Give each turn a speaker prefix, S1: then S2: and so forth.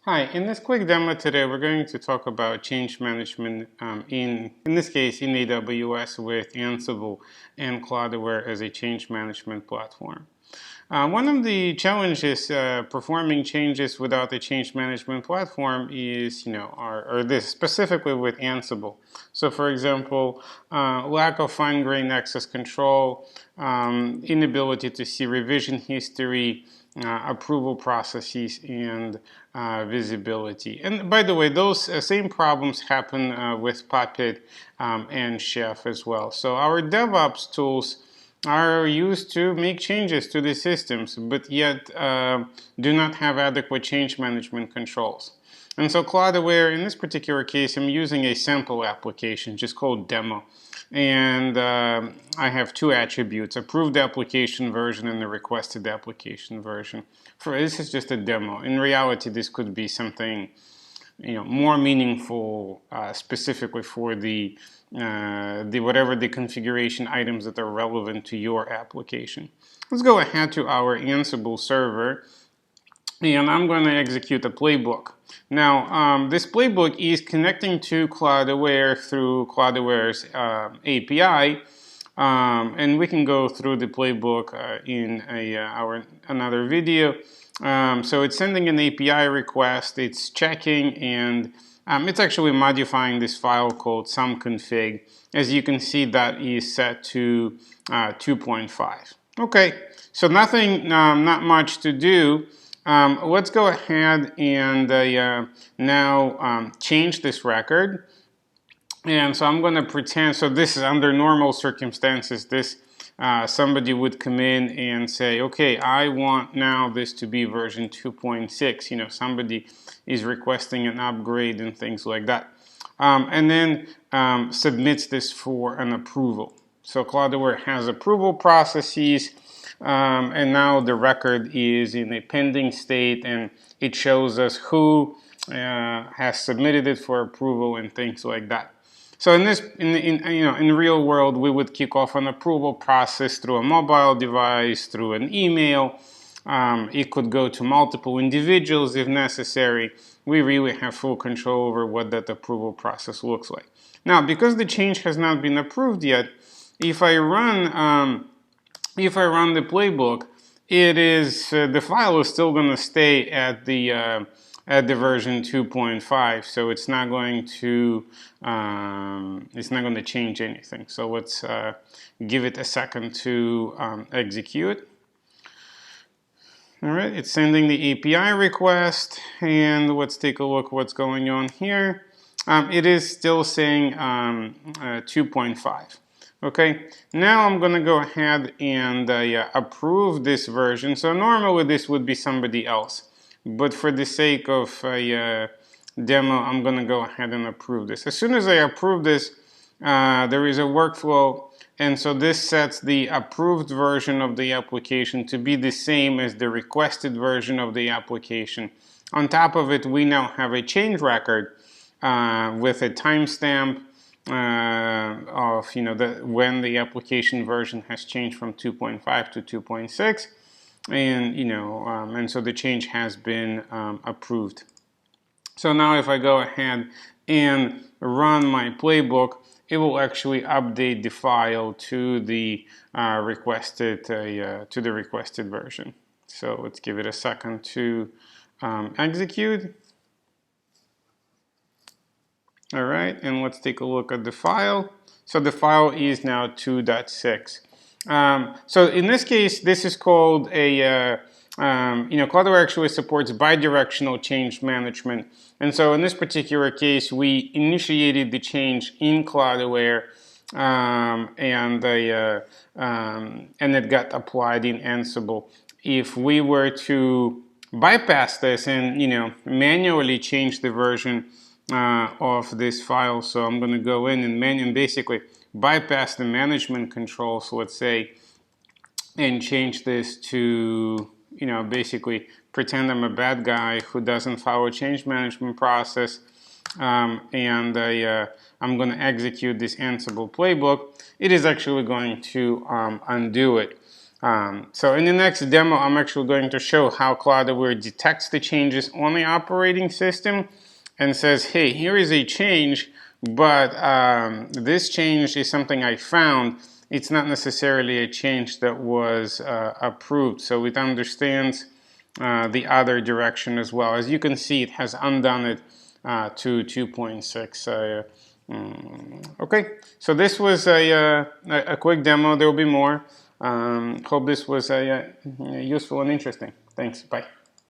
S1: Hi, in this quick demo today, we're going to talk about change management in this case, in AWS with Ansible and Cloudaware as a change management platform. One of the challenges performing changes without a change management platform is, or this specifically with Ansible. So, for example, lack of fine-grained access control, inability to see revision history, approval processes, and visibility. And by the way, those same problems happen with Puppet and Chef as well. So our DevOps tools are used to make changes to the systems, but yet do not have adequate change management controls. And so Cloudaware, in this particular case, I'm using a sample application just called demo. And I have two attributes, approved application version and the requested application version. This is just a demo. In reality, this could be something more meaningful specifically for the whatever the configuration items that are relevant to your application. Let's go ahead to our Ansible server, and I'm going to execute a playbook. Now, this playbook is connecting to Cloudaware through Cloudaware's API, and we can go through the playbook in another video. So it's sending an API request, it's checking, and it's actually modifying this file called sumconfig. As you can see, that is set to 2.5. Okay, so not much to do. Let's go ahead and now change this record. And so I'm going to pretend, so this is under normal circumstances, somebody would come in and say, okay, I want now this to be version 2.6. Somebody is requesting an upgrade and things like that. And then submits this for an approval. So Cloudaware has approval processes, and now the record is in a pending state, and it shows us who has submitted it for approval and things like that. So in the real world, we would kick off an approval process through a mobile device, through an email. It could go to multiple individuals if necessary. We really have full control over what that approval process looks like. Now, because the change has not been approved yet, if I run the playbook, the file is still going to stay at the version 2.5, so it's not going to change anything. So let's give it a second to execute. All right, it's sending the API request, and let's take a look what's going on here. It is still saying 2.5. Okay, now I'm going to go ahead and approve this version. So normally this would be somebody else, but for the sake of a demo, I'm going to go ahead and approve this. As soon as I approve this, there is a workflow, and so this sets the approved version of the application to be the same as the requested version of the application. On top of it, we now have a change record with a timestamp of when the application version has changed from 2.5 to 2.6, and so the change has been approved. So now if I go ahead and run my playbook, it will actually update the file to the requested version. So let's give it a second to execute. All right, and let's take a look at the file. So the file is now 2.6. So in this case, this is called a, Cloudaware actually supports bidirectional change management. And so in this particular case, we initiated the change in Cloudaware, and it got applied in Ansible. If we were to bypass this and manually change the version of this file, so I'm going to go in and basically bypass the management controls, let's say, and change this to basically pretend I'm a bad guy who doesn't follow a change management process, and I'm going to execute this Ansible playbook. It is actually going to undo it. So in the next demo, I'm actually going to show how Cloudaware detects the changes on the operating system and says, hey, here is a change, but this change is something I found. It's not necessarily a change that was approved. So it understands the other direction as well. As you can see, it has undone it to 2.6. Okay, so this was a quick demo. There will be more. Hope this was useful and interesting. Thanks. Bye.